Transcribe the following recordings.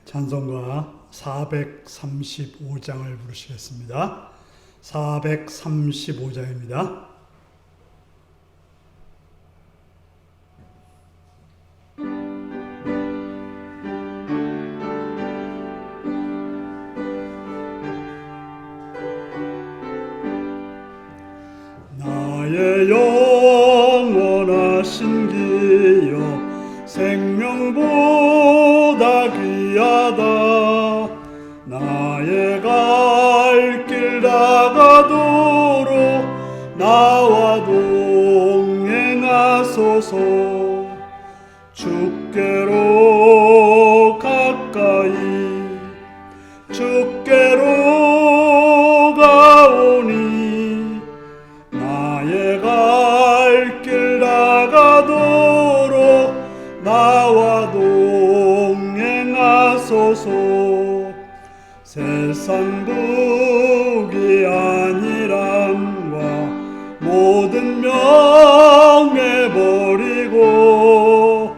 찬송가 435장을 부르시겠습니다. 435장입니다. 나의 영원하신 기업 생명보다 귀하다. 나의 갈 길 다가도록 나와 동행하소서. 주께로 가까이 주께로 가오니 나의 갈 길 다가도록 나와 동행하소서. 세상 부귀 안일함과 모든 명예 버리고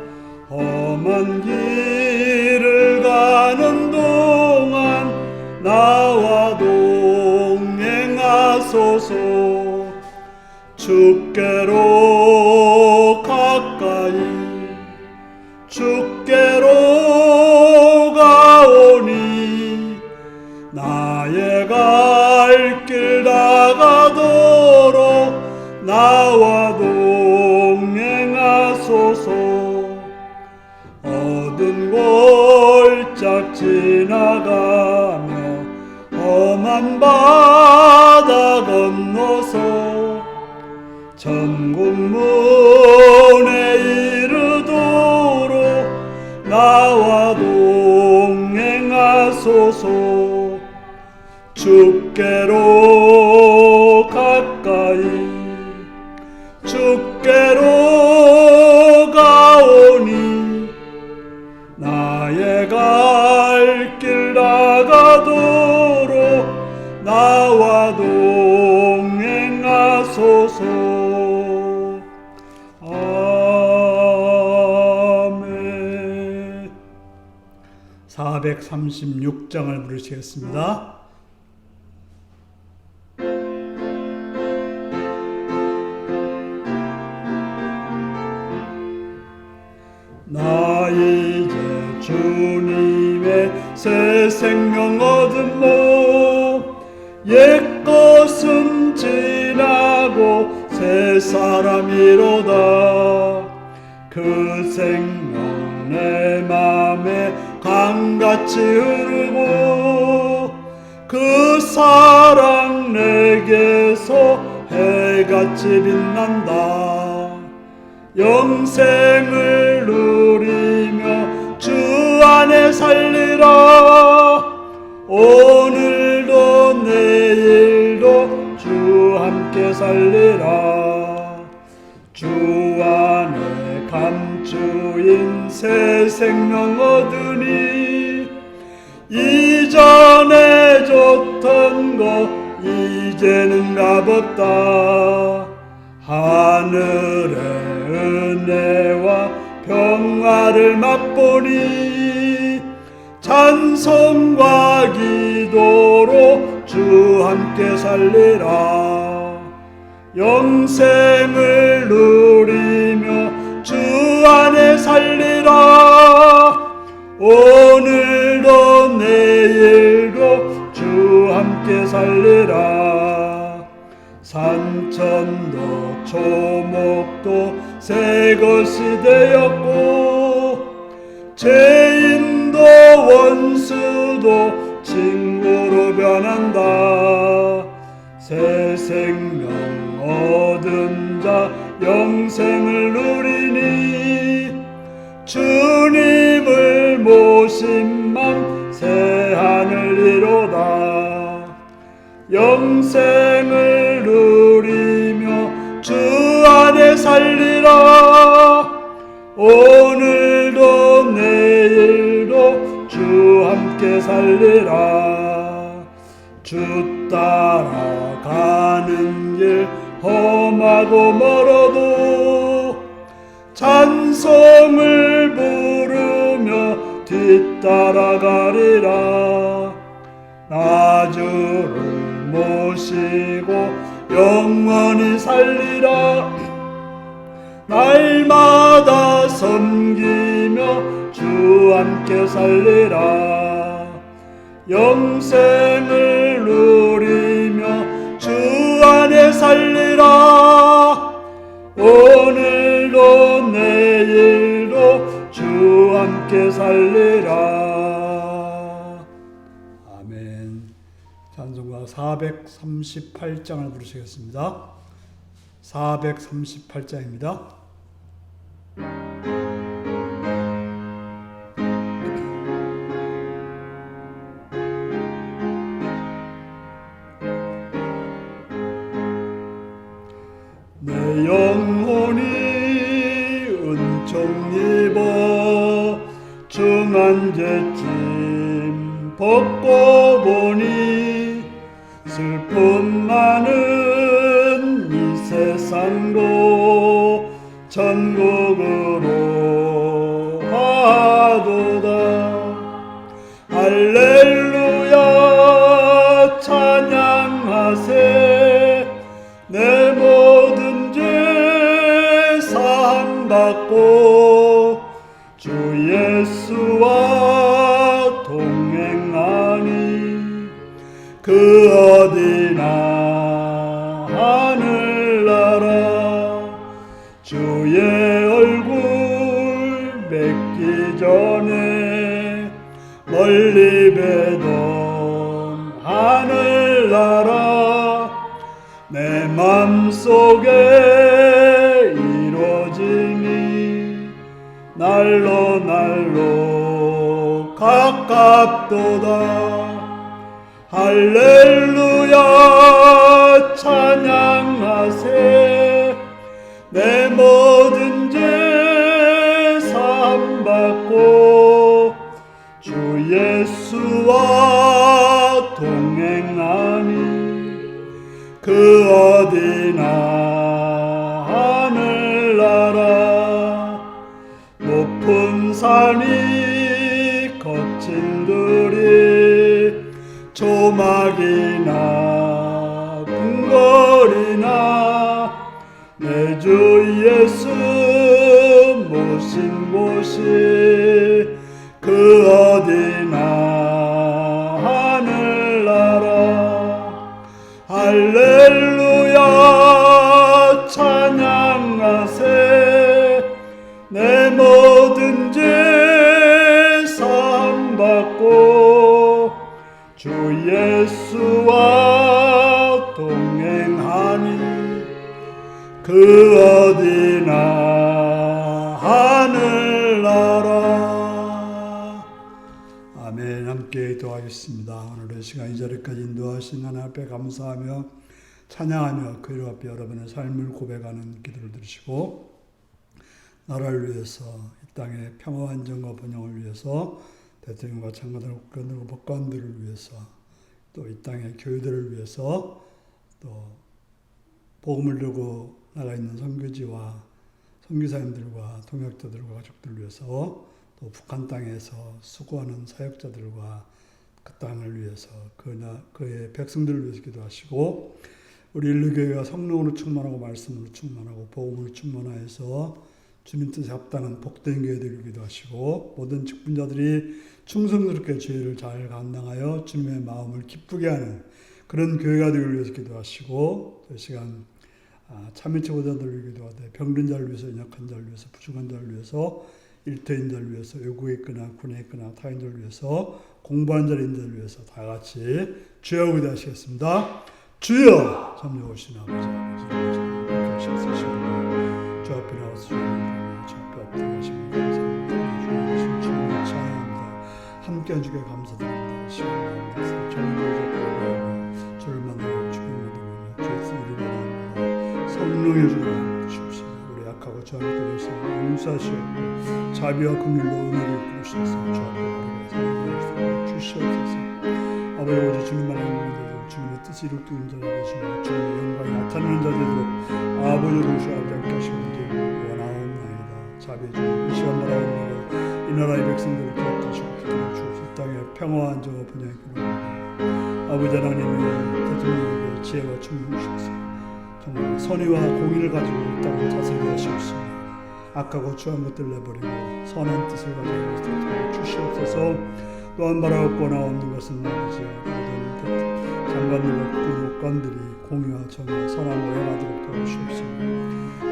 험한 길을 가는 동안 나와 동행하소서. 주께로 가까이 주께로 가오니 나의 갈 길 다가도록 나와 동행하소서. 어두운 골짝 지나가며 험한 바다 건너서 천국문에 이르도록 나와 동행하소서. 주께로 가까이 주께로 가오니 나의 갈 길 다가도록 나와 동행하소서. 아멘. 436장을 부르시겠습니다. 나 이제 주님의 새 생명 얻음mo 옛것은 지나고 새 사람이로다. 그 생명 내 맘에 강같이 흐르고 그 사랑 내게서 해같이 빛난다. 영생을 누리며 주 안에 살리라. 오늘도 내일도 주 함께 살리라. 주 안에 감추인 새 생명 얻으니 이전에 줬던 것 이제는 값없다. 하늘의 은혜와 평화를 맛보니 찬송과 기도로 주 함께 살리라. 영생을 누리며 주 안에 살리라. 오늘도 내일도 주 함께 살리라. 산천도 초목도 새 것이 되었고 죄인도 원수도 친구로 변한다. 새 생명 얻은 자 영생을 누리니 주님을 모신 맘 새 하늘이로다. 영생을 누리며 주 안에 살리라. 오늘도 내일도 주 함께 살리라. 주 따라가는 길 험하고 멀어도 찬송을 부르며 뒤따라가리라. 나 주를 모시고 영원히 살리라. 날마다 섬기며 주 함께 살리라. 영생을 누리며 주 안에 살리라. 오늘도 내일도 주 함께 살리라. 아멘. 찬송가 438장을 부르시겠습니다. 438장입니다. 내 영혼이 은총 입어 중한죄짐 벗고 보니 슬픔 많은 이 세상도 천국으로 가도다. 할렐루야 찬양하세. 내 모든 죄 사함받고 주 예수와 동행하니 그 어디나 하늘나라. 주의 얼굴 뵙기 전에 멀리 뵈던 하늘나라. 내 맘속에 이루어지니 날로 날로 가깝도다. 할렐루야 찬양하세. 내 모든 죄 사함받고 주 예수와 동행하니 그 어디나 하늘나라. 높은 산이 거친 들이 조막이나 궁궐이나 내 주 예수 모신 곳이 그 어디나 하늘나라. 할렐루야 찬양하세. 내 모든 죄 사함받고 주 예수와 동행하니 그 어디나 하늘나라. 아멘. 함께 기도하겠습니다. 오늘의 시간 이 자리까지 인도하신 하나님 앞에 감사하며 찬양하며 그 이름 앞에 여러분의 삶을 고백하는 기도를 들으시고 나라를 위해서 이 땅의 평화 안정과 번영을 위해서 대통령과 장관들, 국회의원들과 법관들을 위해서 또 이 땅의 교회들을 위해서 또 복음을 들고 나가 있는 선교지와 선교사님들과 동역자들과 가족들을 위해서 또 북한 땅에서 수고하는 사역자들과 그 땅을 위해서 그의 백성들을 위해서 기도하시고 우리 일루교회가 성령으로 충만하고 말씀으로 충만하고 복음으로 충만하여서 주님 뜻에 합당한 복된 교회 되기를 기도하시고 모든 직분자들이 충성스럽게 죄를 잘 감당하여 주님의 마음을 기쁘게 하는 그런 교회가 되기를 위해서 기도하시고 이 시간 참여 제보자들을 위해 기도하되 병든 자를 위해서 연약한 자를 위해서 부족한 자를 위해서 일터인 자를 위해서 외국에 있거나 군에 있거나 타인들을 위해서 공부한 자를 위해서 다 같이 주여 기도하시겠습니다. 주여 참여하신 아버지 주 앞에 나와서 주 앞에 엎드리시면 감사합니다. 주님 주님을 찬양합니다. 함께한 주께 감사드립니다. 시간을 내서 정의를 주를 만나고 주를 만나고 주의 이름을 만나고 성령의 주를 주옵시고 우리 약하고 주 안에 들으시고 용서하시옵고 자비와 긍휼로 은혜를 이끌으셔서 주 앞에 바르게 주시옵소서. 아버지 오직 주님만 하는 주님의 뜻이 이루어지는 자가 되시며 주님의 영광이 나타나는 자 되도록 아버지 도우시고 함께 하시는 길 원하옵나이다. 자비해 주님 이 시간 바라옵나이다. 이 나라의 백성들을 기억하시고 기도해 주옵소서. 이 땅에 평화와 안정을 번영하기를 원합니다. 아버지 하나님의 대통령에게 지혜와 충만을 주셔서 정말 선의와 공의를 가지고 이 땅을 다스리게 하시옵소서. 악하고 추한 것들 내버리고 선한 뜻을 가지고 대통령 주시옵소서. 또한 바라옵거나 없는 것은 아버지 모든 장관들과 국무관들이 공의와 정의와 선함을 행하도록 도와주시옵소서.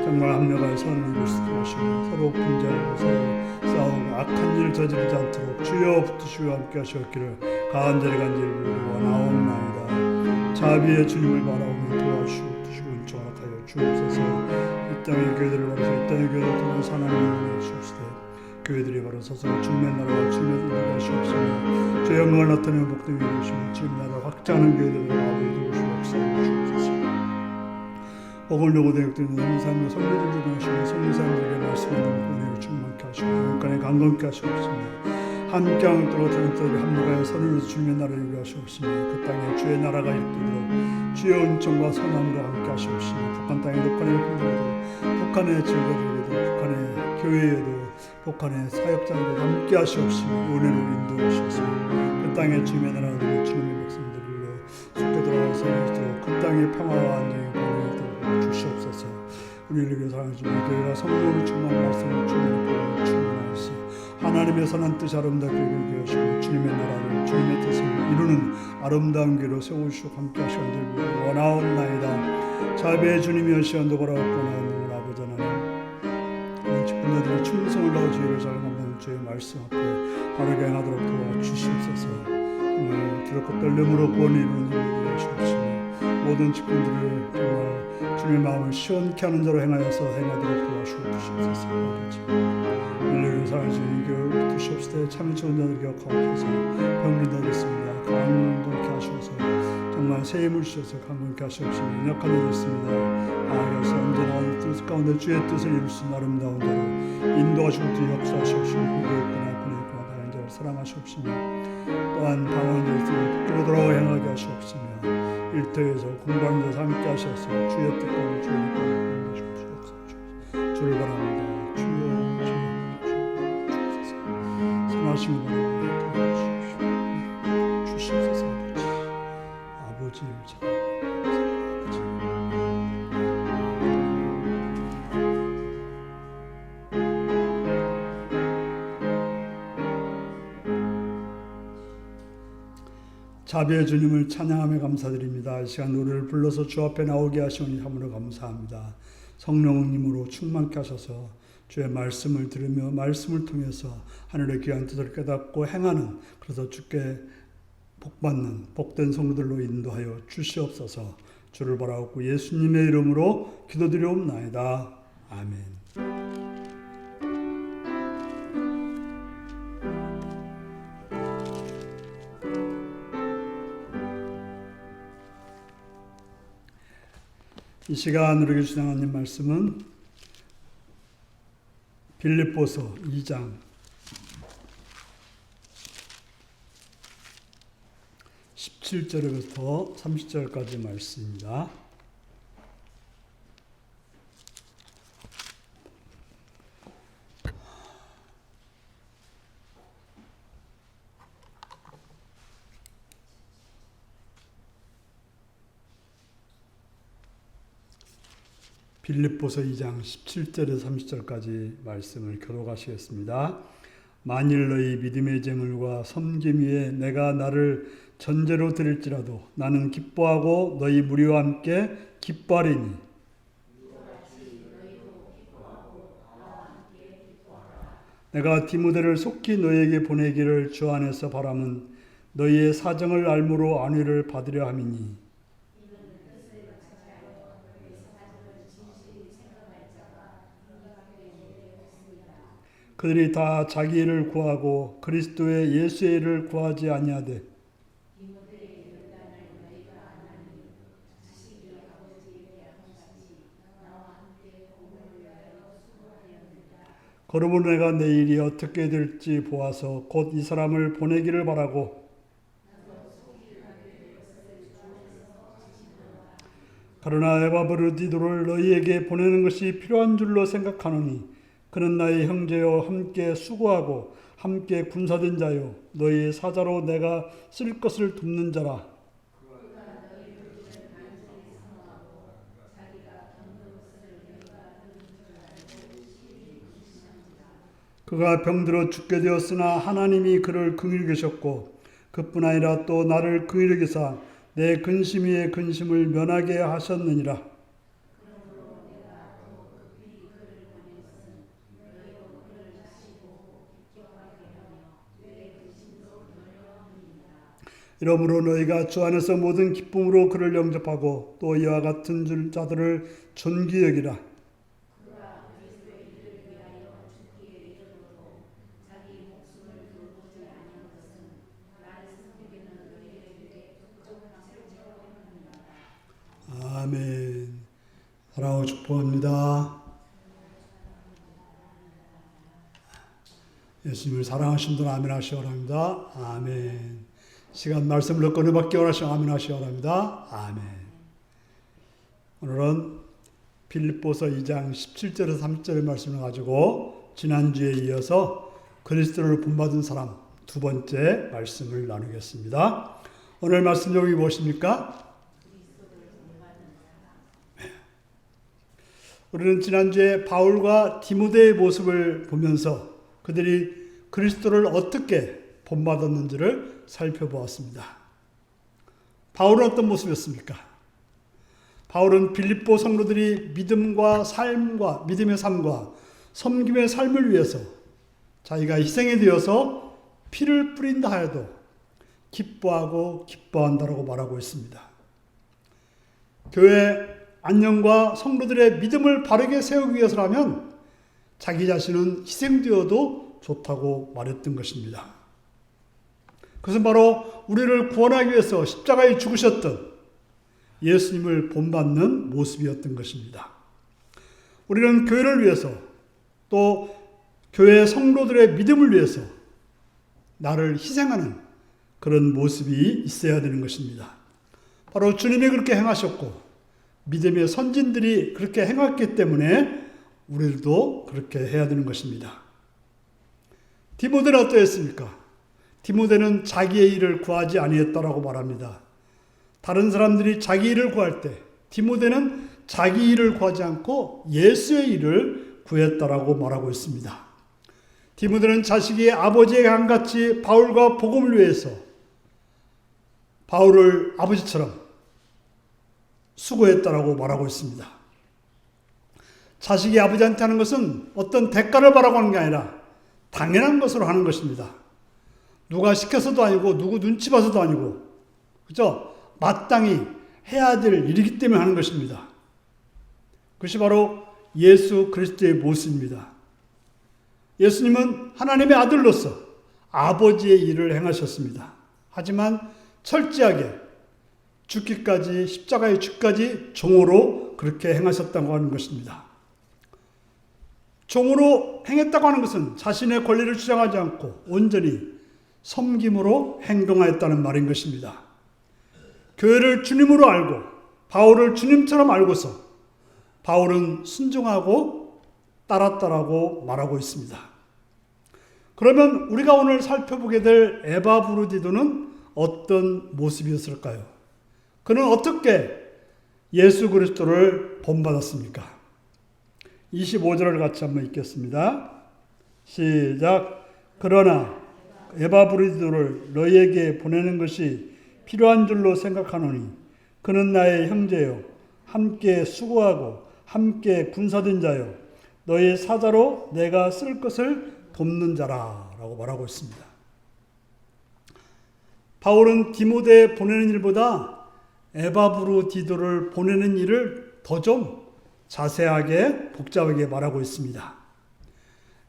정말 합력하여 선을 이룰 수 있도록 하시고 서로 분쟁하고 서로 싸우고 악한 일을 저지르지 않도록 주여 붙드시고 함께 하시옵기를 간절히 원하옵나이다. 자비의 주님을 바라오며 도와주시고 붙드시고 은총하여 주옵소서. 이 땅의 교회들을 바라서 이 땅의 교회를 통한 하나님을 보내주옵소서. 교회들이 바로 서서 주님의 나라와 주님의 뜻을 하시옵소서. 주의 영광을 나타내는 복되게 해주시고 주님의 나라를 확장하는 교회들을 아버지 도우시옵소서. 복을 누고 대역되는 삶과 성례를 주시고 성례사님들에게 말씀하는 은혜를 충만케 하시고 영간에 강건케 하시옵소서. 함께하는 또 같은 자들이 합력하여 선을 주님의 나라를 이루게 하시옵소서. 그 땅에 주의 나라가 일도록 주의 은총과 선함으로 함께 하시옵소서. 북한 땅의 북한의 힘들어도 북한의 질서들에도 북한의 교회에도 북한의 사역자들에도 함께 하시옵소서. 은혜로 인도하시옵소서. 그 땅에 주님의 나라를 이루고 주님의 백성들로 속게 돌아와서 그 땅의 평화와 안정이 번영하도록 주시옵소서. 우리에게 사랑하시는 교회가 성령으로 충만한 말씀을 주님의 충만하시옵소서. 하나님의 선한 뜻이 아름답게 이루게 하시고 주님의 나라를 주님의 뜻을 이루는 아름다운 길로 세우시고 함께 하시기를 원하옵나이다. 자비의 주님이여 시간도 바라옵거나 없는 아버지 하나님 직분자들의 충성을 다하고 지혜를 잘 감당하는 주의 말씀 앞에 바르게 행하도록 도와주시옵소서. 정말 두렵고 떨림으로 구원을 이루는 일을 하시옵소서. 모든 직분들을 정말 주님의 마음을 시원케 하는 자로 행하도록 도와주시옵소서. 아버지 인류를 사랑하시는 교회 주시옵소서. 참여 지원자들 기억하고 계셔서 병들다 있습니다. 강건케 하셔서 정말 새 힘을 주셔서 강건케 하시옵시고 연약한 일이 있습니다. 하나님께서 언제나 뜻 가운데 주의 뜻을 이룰 수 있는 아름다운 자로 인도하시고 주 역사하시옵시고 구했구나 보냈구나 다른 자를 사랑하시옵시며 또한 방황한 자 있으면 복으로 돌아와 행하게 하시옵시며 일터에서 공부하는 데서 함께 하셔서 주의 뜻과 주의 뜻과 주옵소서. 주를 바랍니다. 선하심을 바라옵니다. 주시옵소서. 아버지를 자비의 주님을 찬양하며 감사드립니다. 이 시간 노래를 불러서 주 앞에 나오게 하시오니 참으로 감사합니다. 성령님으로 충만케 하셔서 주의 말씀을 들으며 말씀을 통해서 하늘의 귀한 뜻을 깨닫고 행하는 그래서 주께 복받는 복된 성도들로 인도하여 주시옵소서. 주를 바라옵고 예수님의 이름으로 기도드리옵나이다. 아멘. 이 시간 우리에게 주신 하나님 말씀은 빌립보서 2장 17절부터 30절까지 말씀입니다. 빌립보서 2장 17절에서 30절까지 말씀을 교독하시겠습니다. 만일 너희 믿음의 재물과 섬김 위에 내가 나를 전제로 드릴지라도 나는 기뻐하고 너희 무리와 함께 기뻐하리니 내가 디모데를 속히 너희에게 보내기를 주 안에서 바람은 너희의 사정을 알므로 안위를 받으려 함이니 그들이 다 자기 일을 구하고 그리스도의 예수의 일을 구하지 아니하되 그러므로 내가 내 일이 어떻게 될지 보아서 곧 이 사람을 보내기를 바라고 그러나 에바브르디도를 너희에게 보내는 것이 필요한 줄로 생각하노니 그는 나의 형제여 함께 수고하고 함께 군사된 자요 너희의 사자로 내가 쓸 것을 돕는 자라. 그가 병들어 죽게 되었으나 하나님이 그를 긍휼히 여기셨고 그뿐 아니라 또 나를 긍휼히 여기사 내 근심 위에 근심을 면하게 하셨느니라. 이러므로 너희가 주 안에서 모든 기쁨으로 그를 영접하고 또 이와 같은 자들을 존귀히 여기라. 아멘. 사랑하고 축복합니다. 예수님을 사랑하신 분은 아멘 하시기 바랍니다. 아멘. 시간 말씀을 듣고 은혜받기 원하시면 아멘 하시기 바랍니다. 아멘. 오늘은 빌립보서 2장 17절에서 30절의 말씀을 가지고 지난주에 이어서 그리스도를 본받은 사람 두 번째 말씀을 나누겠습니다. 오늘 말씀 제목이 무엇입니까? 우리는 지난주에 바울과 디모데의 모습을 보면서 그들이 그리스도를 어떻게 본받았는지를 살펴보았습니다. 바울은 어떤 모습이었습니까? 바울은 빌립보 성도들이 믿음의 삶과 섬김의 삶을 위해서 자기가 희생이 되어서 피를 뿌린다 하여도 기뻐하고 기뻐한다라고 말하고 있습니다. 교회 안녕과 성도들의 믿음을 바르게 세우기 위해서라면 자기 자신은 희생되어도 좋다고 말했던 것입니다. 그것은 바로 우리를 구원하기 위해서 십자가에 죽으셨던 예수님을 본받는 모습이었던 것입니다. 우리는 교회를 위해서 또 교회 성도들의 믿음을 위해서 나를 희생하는 그런 모습이 있어야 되는 것입니다. 바로 주님이 그렇게 행하셨고 믿음의 선진들이 그렇게 행했기 때문에 우리도 그렇게 해야 되는 것입니다. 디모데는 어떠했습니까? 디모데는 자기의 일을 구하지 아니했다라고 말합니다. 다른 사람들이 자기 일을 구할 때 디모데는 자기 일을 구하지 않고 예수의 일을 구했다라고 말하고 있습니다. 디모데는 자식이 아버지의 강같이 바울과 복음을 위해서 바울을 아버지처럼 수고했다라고 말하고 있습니다. 자식이 아버지한테 하는 것은 어떤 대가를 바라고 하는 게 아니라 당연한 것으로 하는 것입니다. 누가 시켜서도 아니고 누구 눈치 봐서도 아니고 그죠? 마땅히 해야 될 일이기 때문에 하는 것입니다. 그것이 바로 예수 그리스도의 모습입니다. 예수님은 하나님의 아들로서 아버지의 일을 행하셨습니다. 하지만 철저하게 죽기까지 십자가의 죽기까지 종으로 그렇게 행하셨다고 하는 것입니다. 종으로 행했다고 하는 것은 자신의 권리를 주장하지 않고 온전히 섬김으로 행동하였다는 말인 것입니다. 교회를 주님으로 알고 바울을 주님처럼 알고서 바울은 순종하고 따랐다라고 말하고 있습니다. 그러면 우리가 오늘 살펴보게 될 에바브루디도는 어떤 모습이었을까요? 그는 어떻게 예수 그리스도를 본받았습니까? 25절을 같이 한번 읽겠습니다. 시작. 그러나 에바브루디도를 너희에게 보내는 것이 필요한 줄로 생각하노니 그는 나의 형제요 함께 수고하고 함께 군사된 자요 너희 사자로 내가 쓸 것을 돕는 자라 라고 말하고 있습니다. 바울은 디모데에 보내는 일보다 에바브루디도를 보내는 일을 더 좀 자세하게 복잡하게 말하고 있습니다.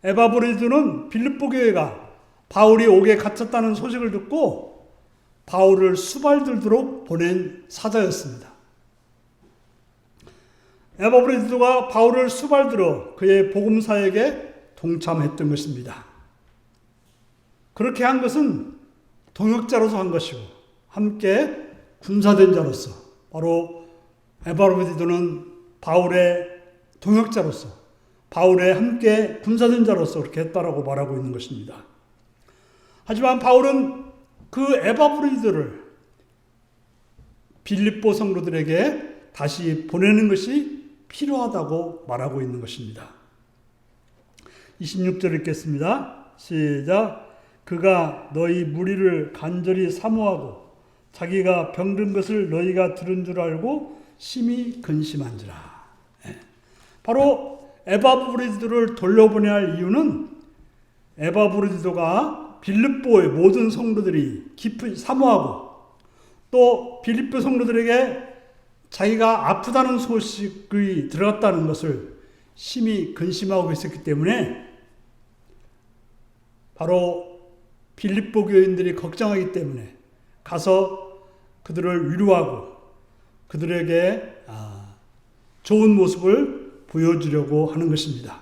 에바브루디도는 빌립보 교회가 바울이 옥에 갇혔다는 소식을 듣고 바울을 수발들도록 보낸 사자였습니다. 에바브루디도가 바울을 수발들어 그의 복음사역에 동참했던 것입니다. 그렇게 한 것은 동역자로서 한 것이고 함께 군사된 자로서 바로 에바브루디도는 바울의 동역자로서 바울의 함께 군사된 자로서 그렇게 했다라고 말하고 있는 것입니다. 하지만 바울은 그 에바브로디도를 빌립보 성도들에게 다시 보내는 것이 필요하다고 말하고 있는 것입니다. 26절 읽겠습니다. 시작. 그가 너희 무리를 간절히 사모하고 자기가 병든 것을 너희가 들은 줄 알고 심히 근심한지라. 바로 에바브로디도를 돌려보내야 할 이유는 에바브로디도가 빌립보의 모든 성도들이 깊이 사모하고 또 빌립보 성도들에게 자기가 아프다는 소식이 들어갔다는 것을 심히 근심하고 있었기 때문에 바로 빌립보 교인들이 걱정하기 때문에 가서 그들을 위로하고 그들에게 좋은 모습을 보여주려고 하는 것입니다.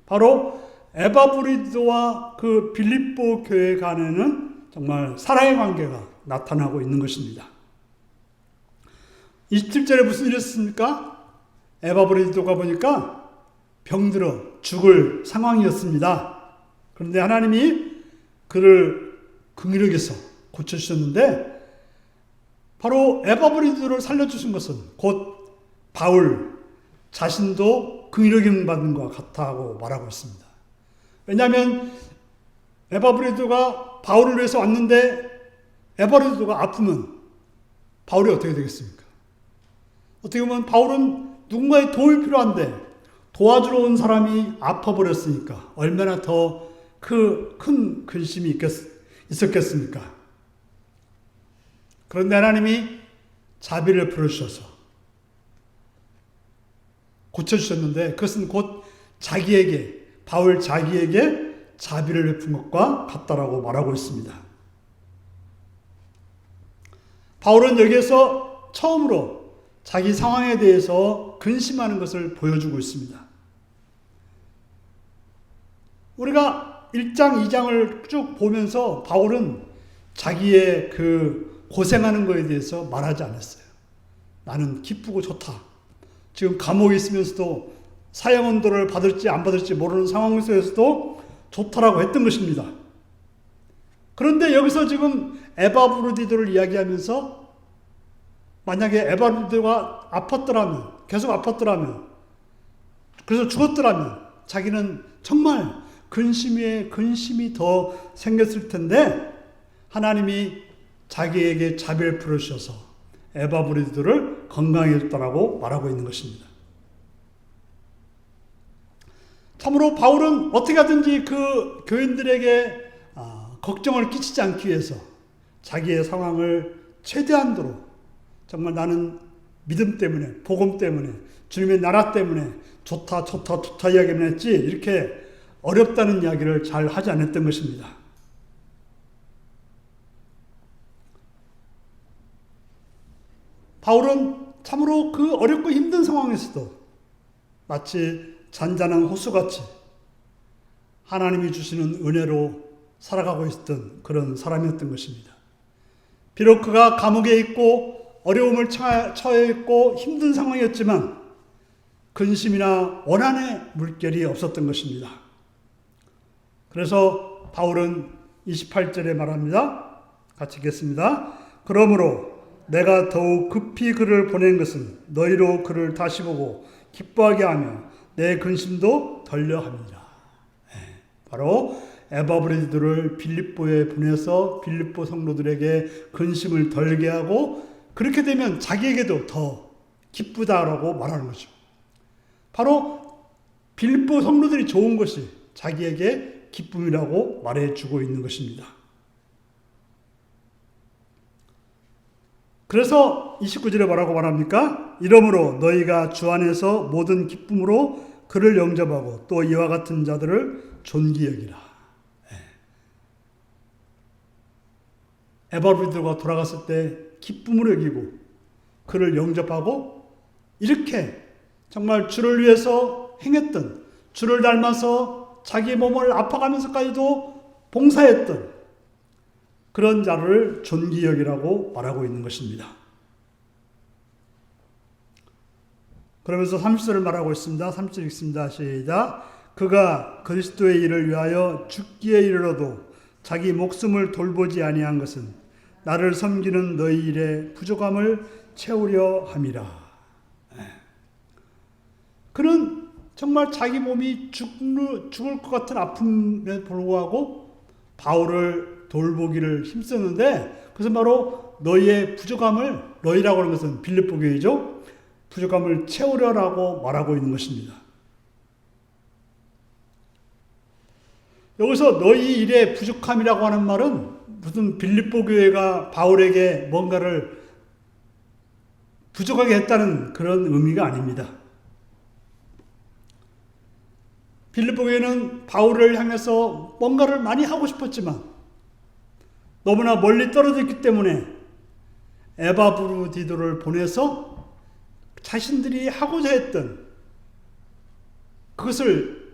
바로 에바브로디도와 그 빌립보 교회 간에는 정말 사랑의 관계가 나타나고 있는 것입니다. 27절에 무슨 일이 있었습니까? 에바브로디도가 보니까 병들어 죽을 상황이었습니다. 그런데 하나님이 그를 긍휼히 여겨서 고쳐주셨는데 바로 에바브로디도를 살려주신 것은 곧 바울 자신도 긍휼히 여김 받는 것 같다고 말하고 있습니다. 왜냐하면 에바브로디도가 바울을 위해서 왔는데 에바브로디도가 아프면 바울이 어떻게 되겠습니까? 어떻게 보면 바울은 누군가의 도움이 필요한데 도와주러 온 사람이 아파버렸으니까 얼마나 더 큰 근심이 있었겠습니까? 그런데 하나님이 자비를 베풀으셔서 고쳐주셨는데 그것은 곧 바울 자기에게 자비를 베푼 것과 같다라고 말하고 있습니다. 바울은 여기에서 처음으로 자기 상황에 대해서 근심하는 것을 보여주고 있습니다. 우리가 1장, 2장을 쭉 보면서 바울은 자기의 그 고생하는 것에 대해서 말하지 않았어요. 나는 기쁘고 좋다. 지금 감옥에 있으면서도 사형언도를 받을지 안 받을지 모르는 상황 속에서도 좋다라고 했던 것입니다. 그런데 여기서 지금 에바브로디도를 이야기하면서 만약에 에바브로디도가 아팠더라면, 계속 아팠더라면, 그래서 죽었더라면 자기는 정말 근심이 더 생겼을 텐데 하나님이 자기에게 자비를 베푸셔서 에바브로디도를 건강해졌다라고 말하고 있는 것입니다. 참으로 바울은 어떻게 하든지 그 교인들에게 걱정을 끼치지 않기 위해서 자기의 상황을 최대한도로 정말 나는 믿음 때문에 복음 때문에 주님의 나라 때문에 좋다 이야기만 했지 이렇게 어렵다는 이야기를 잘 하지 않았던 것입니다. 바울은 참으로 그 어렵고 힘든 상황에서도 마치 잔잔한 호수같이 하나님이 주시는 은혜로 살아가고 있었던 그런 사람이었던 것입니다. 비록 그가 감옥에 있고 어려움을 처해 있고 힘든 상황이었지만 근심이나 원한의 물결이 없었던 것입니다. 그래서 바울은 28절에 말합니다. 같이 읽겠습니다. 그러므로 내가 더욱 급히 그를 보낸 것은 너희로 그를 다시 보고 기뻐하게 하며 내 근심도 덜려 함이라. 바로 에바브로디도를 빌립보에 보내서 빌립보 성도들에게 근심을 덜게 하고 그렇게 되면 자기에게도 더 기쁘다라고 말하는 거죠. 바로 빌립보 성도들이 좋은 것이 자기에게 기쁨이라고 말해주고 있는 것입니다. 그래서 29절에 뭐라고 말합니까? 이러므로 너희가 주 안에서 모든 기쁨으로 그를 영접하고 또 이와 같은 자들을 존귀 여기라. 에바브로디도가 돌아갔을 때 기쁨으로 여기고 그를 영접하고 이렇게 정말 주를 위해서 행했던, 주를 닮아서 자기 몸을 아파가면서까지도 봉사했던 그런 자를 존귀 여기라고 말하고 있는 것입니다. 그러면서 30절을 말하고 있습니다. 30절 읽습니다. 시작. 그가 그리스도의 일을 위하여 죽기에 이르러도 자기 목숨을 돌보지 아니한 것은 나를 섬기는 너희 일의 부족함을 채우려 함이라. 그는 정말 자기 몸이 죽을 것 같은 아픔에 불구하고 바울을 돌보기를 힘썼는데, 그것은 바로 너희의 부족함을, 너희라고 하는 것은 빌립보 교회죠, 부족함을 채우려라고 말하고 있는 것입니다. 여기서 너희 일의 부족함이라고 하는 말은 무슨 빌립보 교회가 바울에게 뭔가를 부족하게 했다는 그런 의미가 아닙니다. 빌립보 교회는 바울을 향해서 뭔가를 많이 하고 싶었지만 너무나 멀리 떨어져 있기 때문에 에바브루디도를 보내서 자신들이 하고자 했던 그것을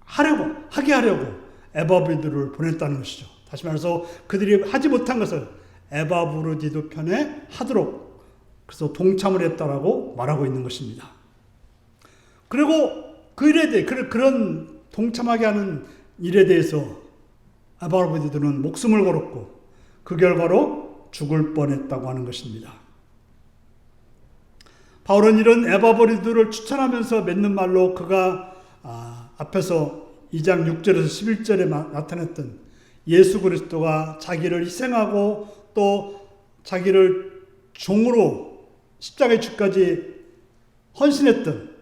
하게 하려고 에바브루디도를 보냈다는 것이죠. 다시 말해서 그들이 하지 못한 것을 에바브루디도 편에 하도록 그래서 동참을 했다라고 말하고 있는 것입니다. 그리고 그 일에 대해, 그런 동참하게 하는 일에 대해서 에바브루디도는 목숨을 걸었고 그 결과로 죽을 뻔했다고 하는 것입니다. 바울은 이런 에바브루디도를 추천하면서 맺는 말로 그가 앞에서 2장 6절에서 11절에 나타냈던 예수 그리스도가 자기를 희생하고 또 자기를 종으로 십자가의 죽까지 헌신했던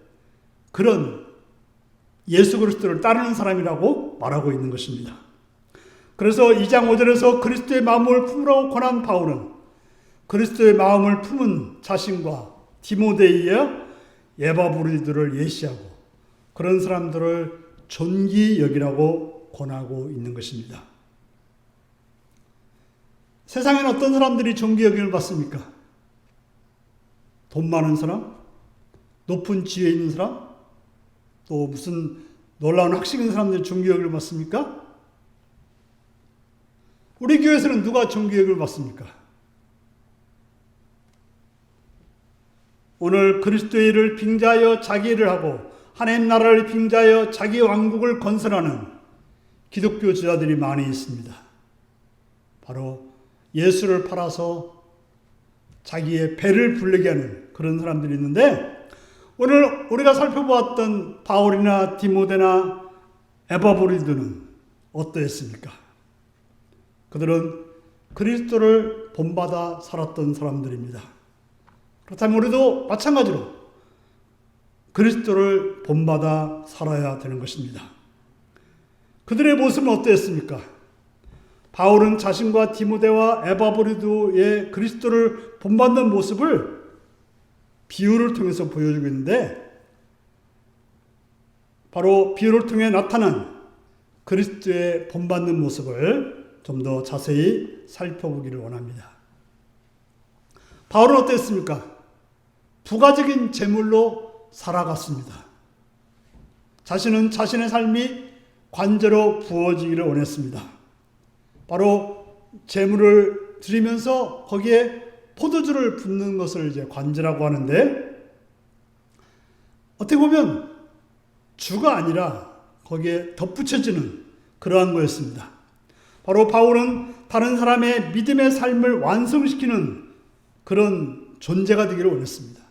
그런 예수 그리스도를 따르는 사람이라고 말하고 있는 것입니다. 그래서 2장 5절에서 그리스도의 마음을 품으라고 권한 바울은 그리스도의 마음을 품은 자신과 디모데이에 에바브루디도를 예시하고 그런 사람들을 존귀 여기라고 권하고 있는 것입니다. 세상엔 어떤 사람들이 존귀 여김을 받습니까? 돈 많은 사람? 높은 지위에 있는 사람? 또 무슨 놀라운 학식 있는 사람들이 존귀 여김을 받습니까? 우리 교회에서는 누가 존귀 여김을 받습니까? 오늘 그리스도의 일을 빙자하여 자기 일을 하고 하나님 나라를 빙자하여 자기 왕국을 건설하는 기독교 지도자들이 많이 있습니다. 바로 예수를 팔아서 자기의 배를 불리게 하는 그런 사람들이 있는데, 오늘 우리가 살펴보았던 바울이나 디모데나 에바브루디도는 어떠했습니까? 그들은 그리스도를 본받아 살았던 사람들입니다. 그렇다면 우리도 마찬가지로 그리스도를 본받아 살아야 되는 것입니다. 그들의 모습은 어떠했습니까? 바울은 자신과 디모데와 에바브루디도의 그리스도를 본받는 모습을 비유를 통해서 보여주고 있는데, 바로 비유를 통해 나타난 그리스도의 본받는 모습을 좀 더 자세히 살펴보기를 원합니다. 바울은 어땠습니까? 부가적인 재물로 살아갔습니다. 자신은 자신의 삶이 관제로 부어지기를 원했습니다. 바로 재물을 드리면서 거기에 포도주를 붓는 것을 이제 관제라고 하는데, 어떻게 보면 주가 아니라 거기에 덧붙여지는 그러한 거였습니다. 바로 바울은 다른 사람의 믿음의 삶을 완성시키는 그런 존재가 되기를 원했습니다.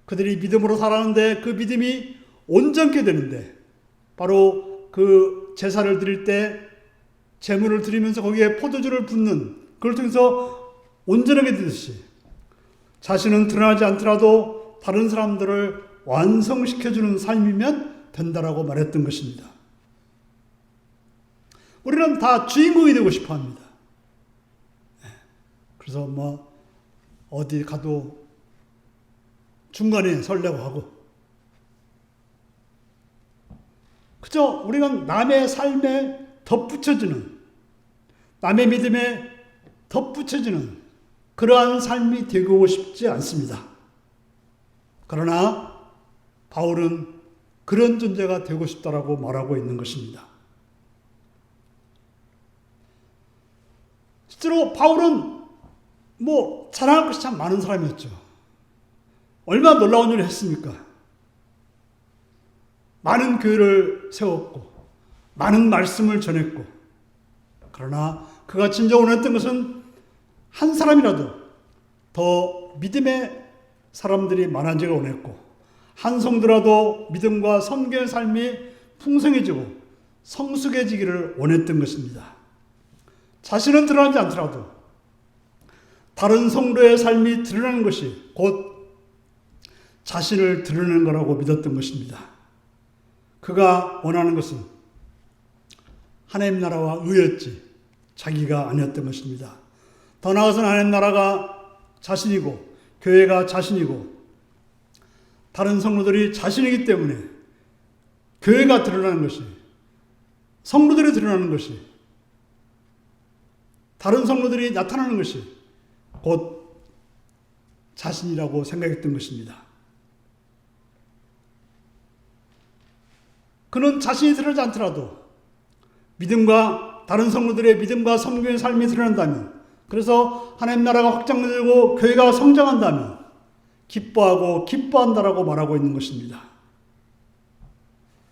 그들이 믿음으로 살았는데 그 믿음이 온전케 되는데, 바로 그 제사를 드릴 때 제물을 드리면서 거기에 포도주를 붓는, 그걸 통해서 온전하게 되듯이 자신은 드러나지 않더라도 다른 사람들을 완성시켜주는 삶이면 된다라고 말했던 것입니다. 우리는 다 주인공이 되고 싶어 합니다. 그래서 어디 가도 중간에 서려고 하고, 그저 우리가 남의 삶에 덧붙여주는, 남의 믿음에 덧붙여주는 그러한 삶이 되고 싶지 않습니다. 그러나 바울은 그런 존재가 되고 싶다라고 말하고 있는 것입니다. 실제로 바울은 자랑할 것이 참 많은 사람이었죠. 얼마나 놀라운 일을 했습니까? 많은 교회를 세웠고 많은 말씀을 전했고, 그러나 그가 진정 원했던 것은 한 사람이라도 더 믿음의 사람들이 많아지길 원했고, 한 성도라도 믿음과 섬기는 삶이 풍성해지고 성숙해지기를 원했던 것입니다. 자신은 드러나지 않더라도 다른 성도의 삶이 드러나는 것이 곧 자신을 드러내는 거라고 믿었던 것입니다. 그가 원하는 것은 하나님 나라와 의였지 자기가 아니었던 것입니다. 더 나아가서는 하나님 나라가 자신이고 교회가 자신이고 다른 성도들이 자신이기 때문에 교회가 드러나는 것이, 성도들이 드러나는 것이, 다른 성도들이 나타나는 것이 곧 자신이라고 생각했던 것입니다. 그는 자신이 드러나지 않더라도 믿음과 다른 성도들의 믿음과 섬김의 삶이 드러난다면, 그래서 하나님 나라가 확장되고 교회가 성장한다면 기뻐하고 기뻐한다라고 말하고 있는 것입니다.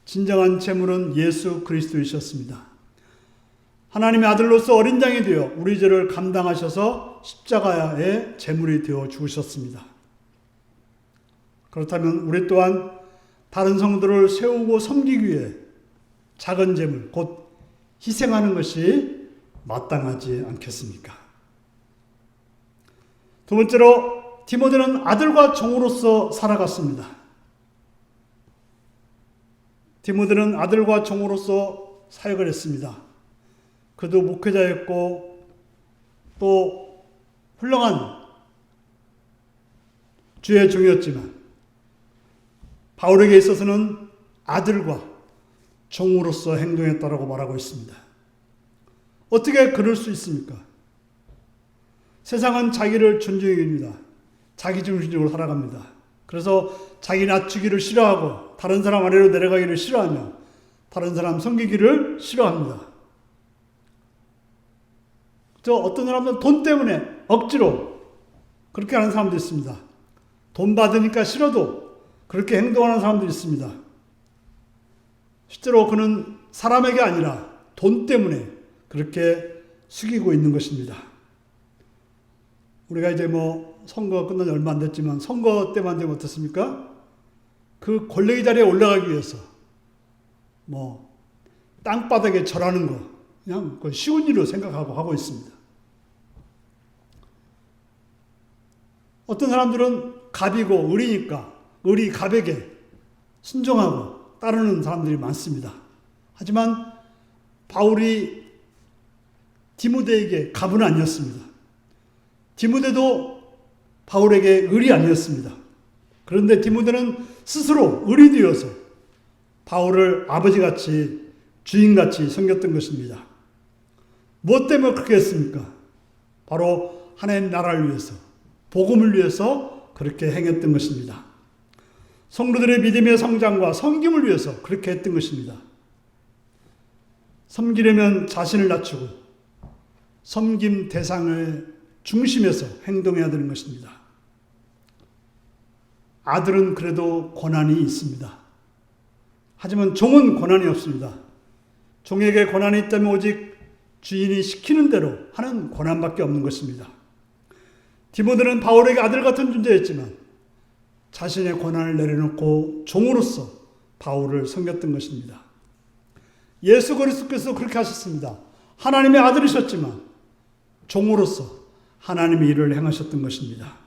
진정한 재물은 예수 그리스도이셨습니다. 하나님의 아들로서 어린 양이 되어 우리 죄를 감당하셔서 십자가의 제물이 되어 죽으셨습니다. 그렇다면 우리 또한 다른 성도를 세우고 섬기기 위해 작은 제물, 곧 희생하는 것이 마땅하지 않겠습니까? 두 번째로 디모데는 아들과 종으로서 살아갔습니다. 디모데는 아들과 종으로서 사역을 했습니다. 그도 목회자였고 또 훌륭한 주의 종이었지만 바울에게 있어서는 아들과 종으로서 행동했다라고 말하고 있습니다. 어떻게 그럴 수 있습니까? 세상은 자기를 존중해 줍니다. 자기중심적으로 살아갑니다. 그래서 자기 낮추기를 싫어하고 다른 사람 아래로 내려가기를 싫어하며 다른 사람 섬기기를 싫어합니다. 어떤 사람들은 돈 때문에 억지로 그렇게 하는 사람도 있습니다. 돈 받으니까 싫어도 그렇게 행동하는 사람도 있습니다. 실제로 그는 사람에게 아니라 돈 때문에 그렇게 숙이고 있는 것입니다. 우리가 이제 선거 끝난 지 얼마 안 됐지만 선거 때만 되면 어떻습니까? 그 권력의 자리에 올라가기 위해서 땅바닥에 절하는 거 그냥 쉬운 일로 생각하고 하고 있습니다. 어떤 사람들은 갑이고 을이니까 을이 갑에게 순종하고 따르는 사람들이 많습니다. 하지만 바울이 디모데에게 갑은 아니었습니다. 디모데도 바울에게 을이 아니었습니다. 그런데 디모데는 스스로 을이 되어서 바울을 아버지같이 주인같이 섬겼던 것입니다. 무엇 때문에 그렇게 했습니까? 바로 하나님 나라를 위해서, 복음을 위해서 그렇게 행했던 것입니다. 성도들의 믿음의 성장과 섬김을 위해서 그렇게 했던 것입니다. 섬기려면 자신을 낮추고 섬김 대상을 중심에서 행동해야 되는 것입니다. 아들은 그래도 권한이 있습니다. 하지만 종은 권한이 없습니다. 종에게 권한이 있다면 오직 주인이 시키는 대로 하는 권한밖에 없는 것입니다. 디모데는 바울에게 아들 같은 존재였지만 자신의 권한을 내려놓고 종으로서 바울을 섬겼던 것입니다. 예수 그리스도께서 그렇게 하셨습니다. 하나님의 아들이셨지만 종으로서 하나님의 일을 행하셨던 것입니다.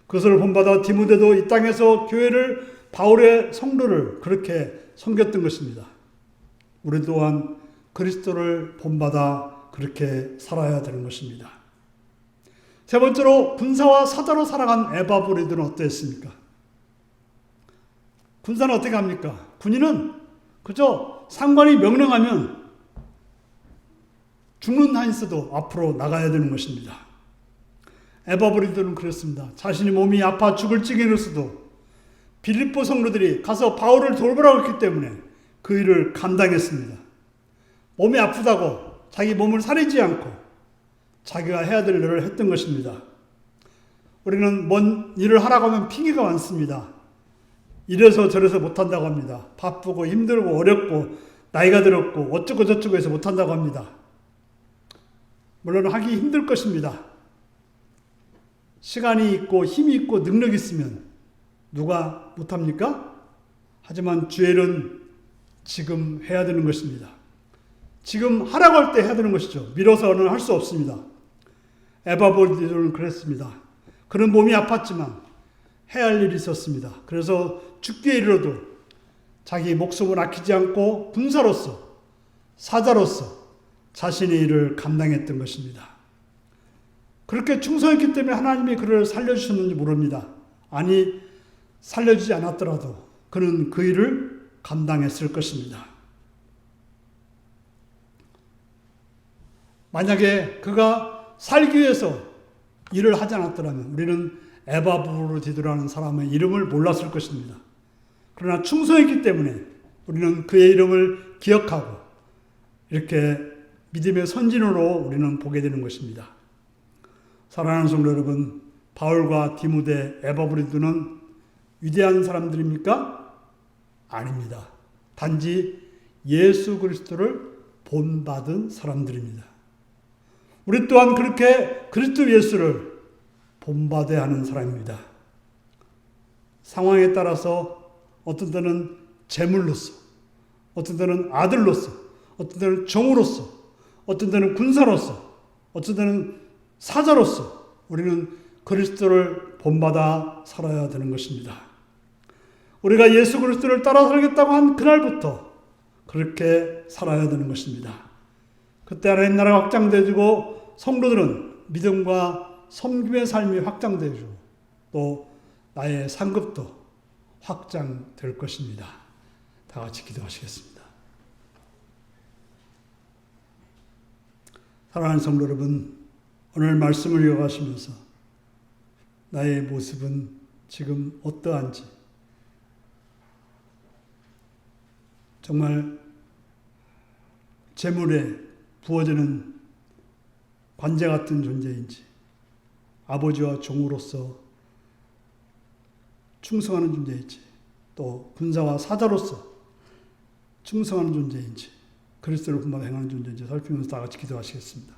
그것을 본받아 디모데도 이 땅에서 교회를, 바울의 성도를 그렇게 섬겼던 것입니다. 우리 또한 그리스도를 본받아 그렇게 살아야 되는 것입니다. 세 번째로 군사와 사자로 살아간 에바브리들은 어땠습니까? 군사는 어떻게 합니까? 군인은 그저 상관이 명령하면 죽는 한 있어도 앞으로 나가야 되는 것입니다. 에바브리들은 그랬습니다. 자신이 몸이 아파 죽을 지경이었어도 빌립보 성도들이 가서 바울을 돌보라고 했기 때문에 그 일을 감당했습니다. 몸이 아프다고 자기 몸을 사리지 않고 자기가 해야 될 일을 했던 것입니다. 우리는 뭔 일을 하라고 하면 핑계가 많습니다. 이래서 저래서 못한다고 합니다. 바쁘고 힘들고 어렵고 나이가 들었고 어쩌고 저쩌고 해서 못한다고 합니다. 물론 하기 힘들 것입니다. 시간이 있고 힘이 있고 능력이 있으면 누가 못합니까? 하지만 주일은 지금 해야 되는 것입니다. 지금 하라고 할 때 해야 되는 것이죠. 미뤄서는 할 수 없습니다. 에바브리드는 그랬습니다. 그는 몸이 아팠지만 해야 할 일이 있었습니다. 그래서 죽기에 이르러도 자기 목숨을 아끼지 않고 군사로서, 사자로서 자신의 일을 감당했던 것입니다. 그렇게 충성했기 때문에 하나님이 그를 살려주셨는지 모릅니다. 아니, 살려주지 않았더라도 그는 그 일을 감당했을 것입니다. 만약에 그가 살기 위해서 일을 하지 않았더라면 우리는 에바브로디드라는 사람의 이름을 몰랐을 것입니다. 그러나 충성했기 때문에 우리는 그의 이름을 기억하고 이렇게 믿음의 선진으로 우리는 보게 되는 것입니다. 사랑하는 성도 여러분, 바울과 디모데, 에바브로디드는 위대한 사람들입니까? 아닙니다. 단지 예수 그리스도를 본받은 사람들입니다. 우리 또한 그렇게 그리스도 예수를 본받아야 하는 사람입니다. 상황에 따라서 어떤 때는 제물로서, 어떤 때는 아들로서, 어떤 때는 종으로서, 어떤 때는 군사로서, 어떤 때는 사자로서 우리는 그리스도를 본받아 살아야 되는 것입니다. 우리가 예수 그리스도를 따라 살겠다고 한 그날부터 그렇게 살아야 되는 것입니다. 그때 하나님 나라가 확장되어지고 성도들은 믿음과 섬김의 삶이 확장되어지고 또 나의 상급도 확장될 것입니다. 다 같이 기도하시겠습니다. 사랑하는 성도 여러분, 오늘 말씀을 이어가시면서 나의 모습은 지금 어떠한지 정말 재물에 부어지는 관제 같은 존재인지 아버지와 종으로서 충성하는 존재인지 또 군사와 사자로서 충성하는 존재인지 그리스도를 본받아 행하는 존재인지 살피면서 다 같이 기도하시겠습니다.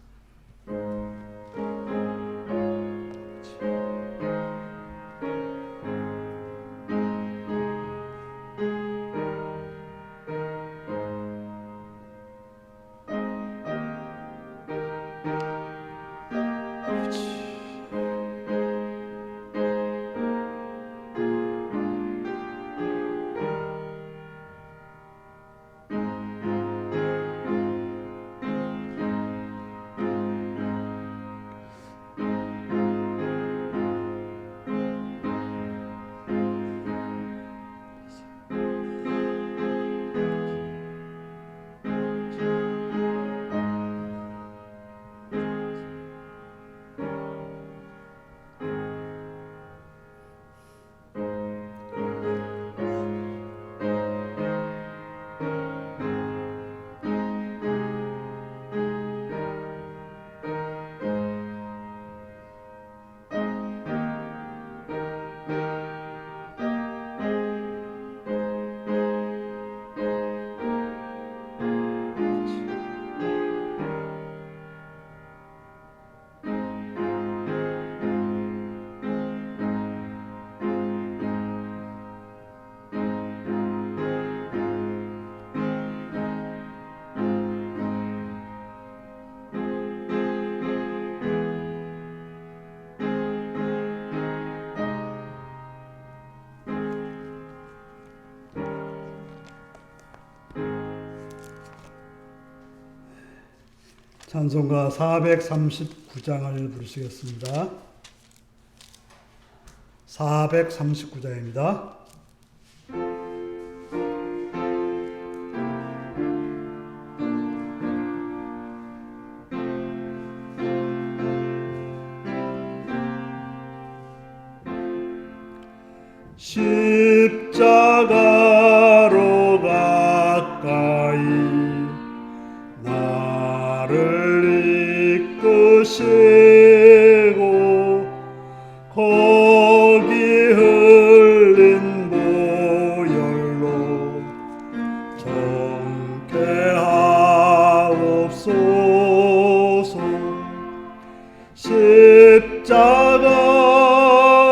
찬송가 439장을 부르시겠습니다. 439장입니다. 십자가로 가까이 나를 이끄시고 거기 흘린 보혈로 정케 하옵소서. 십자가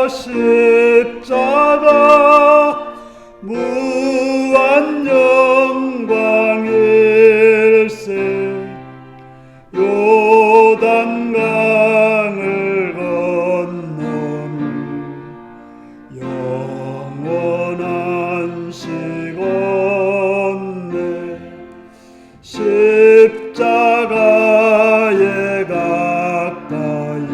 십자가 무한 영광일세 요단강을 건너는 영원한 시건네 십자가에 가까이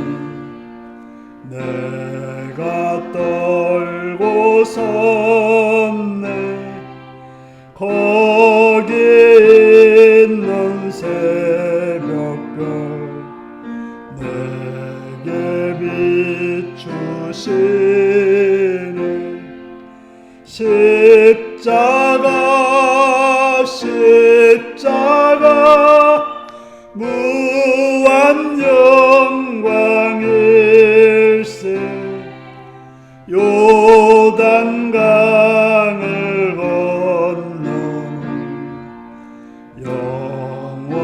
내가 떨고 섰네 거기 있는 새벽별 내게 비추시네 십자가 십자가 무한 영광일세 요단강을 건너는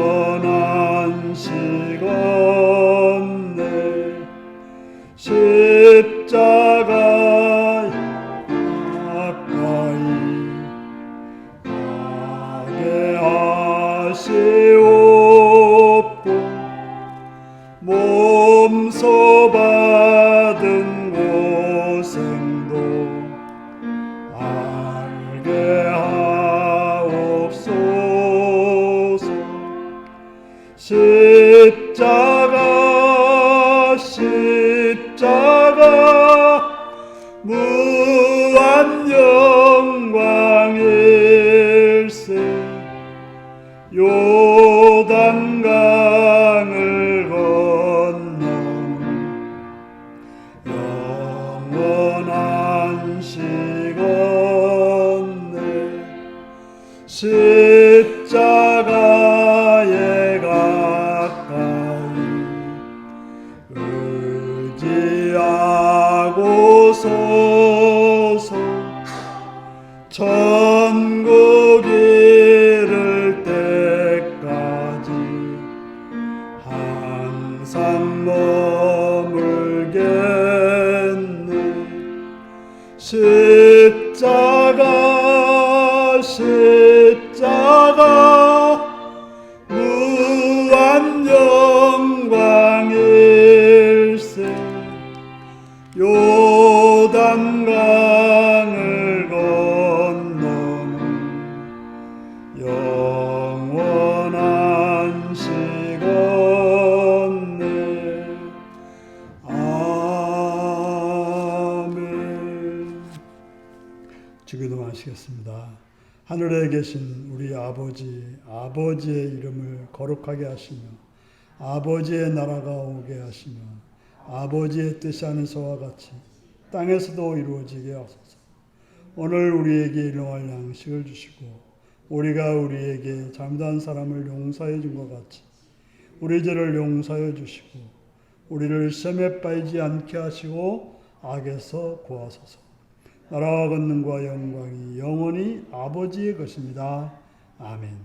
영원한 시건네 십자가 가까이 가게 하시옵고 몸소 받은 고생도 알게 하옵소서 십자가 십자가 무한 영광일세 요단강을 건너는 영원한 시건네 십자가에 가까이 의지하고 서서 천국 이를 때까지 항상 머물겠네 십자가 십자가 무한 영광일세 요단강을 건너는 영원한 시건네 아멘. 기도하시겠습니다. 하늘에 계신 우리 아버지, 아버지의 이름을 거룩하게 하시며 아버지의 나라가 오게 하시며 아버지의 뜻이 하늘에서와 같이 땅에서도 이루어지게 하소서. 오늘 우리에게 일용할 양식을 주시고 우리가 우리에게 잘못한 사람을 용서해 준 것 같이 우리 죄를 용서해 주시고 우리를 시험에 빠지지 않게 하시고 악에서 구하소서. 나라와 권능과 영광이 영원히 아버지의 것입니다. 아멘.